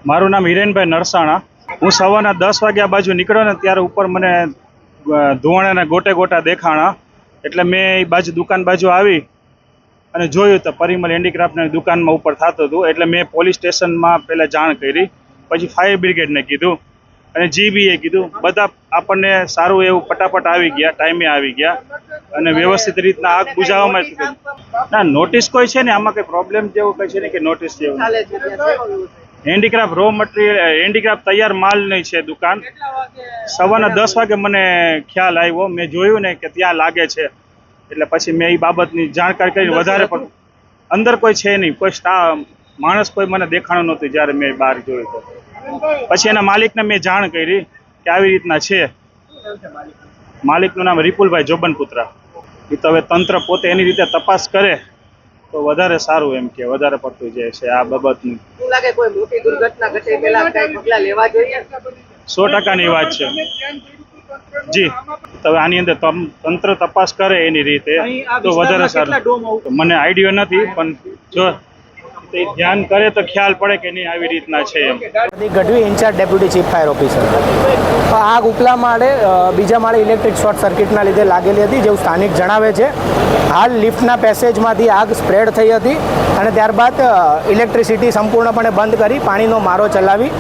મારું નામ હિરેનભાઈ નરસાણા। હું સવારના 10 વાગ્યા બાજુ નીકળ્યો ને ત્યારે ઉપર મને ધુવાણાના ગોટે ગોટા દેખાણા, એટલે મેં એ બાજુ દુકાન બાજુ આવી અને જોયું તો પરિમલ હેન્ડીક્રાફ્ટની દુકાનમાં ઉપર થતું હતું, એટલે મેં પોલીસ સ્ટેશનમાં પહેલાં જાણ કરી, પછી ફાયર બ્રિગેડને કીધું અને જીબીએ કીધું। બધા આપણને સારું એવું ફટાફટ આવી ગયા, ટાઈમે આવી ગયા અને વ્યવસ્થિત રીતના આગ બુઝાવવામાં ના નોટિસ કોઈ છે ને, આમાં કંઈ પ્રોબ્લેમ જેવું કંઈ છે ને કે નોટિસ જેવું। હેન્ડીક્રાફ્ટ રો મટીરિયલ, હેન્ડીક્રાફ્ટ તૈયાર માલ નહીં છે દુકાન। સવારના 10 વાગે મને ખ્યાલ આવ્યો, મેં જોયું ને કે ત્યાં લાગે છે, એટલે પછી મેં એ બાબતની જાણકારી કરી। વધારે પણ અંદર કોઈ છે નહીં, કોઈ સ્ટાફ માણસ કોઈ મને દેખાણું નહોતું જ્યારે મેં બહાર જોયું તો। પછી એના માલિકને મેં જાણ કરી કે આવી રીતના છે। માલિકનું નામ વિપુલભાઈ જોબનપુત્રા। એ તો હવે તંત્ર પોતે એની રીતે તપાસ કરે તો વધારે સારું, એમ કે વધારે પડતું જે છે આ બાબતનું 100%ની વાત છે જી। તો હવે આની અંદર તંત્ર તપાસ કરે એની રીતે તો વધારે સારું। મને આઈડિયો નથી, પણ જો તે ધ્યાન કરે તો ખ્યાલ પડે કે નહીં આવી રીતના છે એમ। Gadhvi, incharge deputy chief fire officer. આગ ઉપલા માળે બીજા માળે ઇલેક્ટ્રિક શોર્ટ સર્કિટના લીધે લાગેલી હતી, જેવું સ્થાનિક જણાવે છે। હાલ લિફ્ટના પેસેજમાંથી આગ સ્પ્રેડ થઈ હતી અને ત્યારબાદ ઇલેક્ટ્રિસિટી સંપૂર્ણપણે બંધ કરી પાણીનો મારો ચલાવી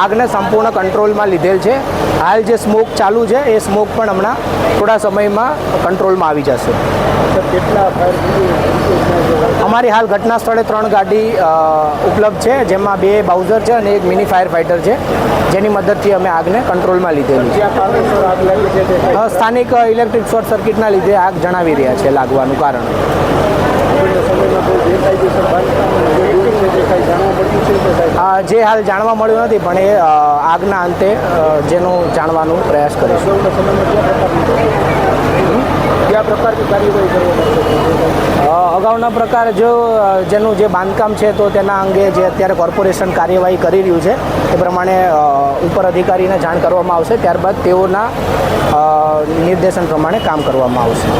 આગને સંપૂર્ણ કંટ્રોલમાં લીધેલ છે। હાલ જે સ્મોક ચાલુ છે એ સ્મોક પણ હમણાં થોડા સમયમાં કંટ્રોલમાં આવી જશે। કેટલા અમારી હાલ ઘટના સ્થળે 3 ગાડી ઉપલબ્ધ છે, જેમાં 2 બાઉઝર છે અને 1 મિની ફાયર ફાઇટર છે, જેની મદદથી અમે આગને કંટ્રોલમાં લીધેલી છે। સ્થાનિક ઇલેક્ટ્રિક શોર્ટ સર્કિટના લીધે આગ જણાવી રહ્યા છે લાગવાનું કારણ। જે હાલ જાણવા મળ્યું નથી, પણ એ આગના અંતે જેનું જાણવાનો પ્રયાસ કરીશું। કયા પ્રકારની કાર્યવાહી અગાઉના પ્રકાર જેનું જે બાંધકામ છે તો તેના અંગે જે અત્યારે કોર્પોરેશન કાર્યવાહી કરી રહ્યું છે એ પ્રમાણે ઉપર અધિકારીને જાણ કરવામાં આવશે, ત્યારબાદ તેઓના નિર્દેશન પ્રમાણે કામ કરવામાં આવશે।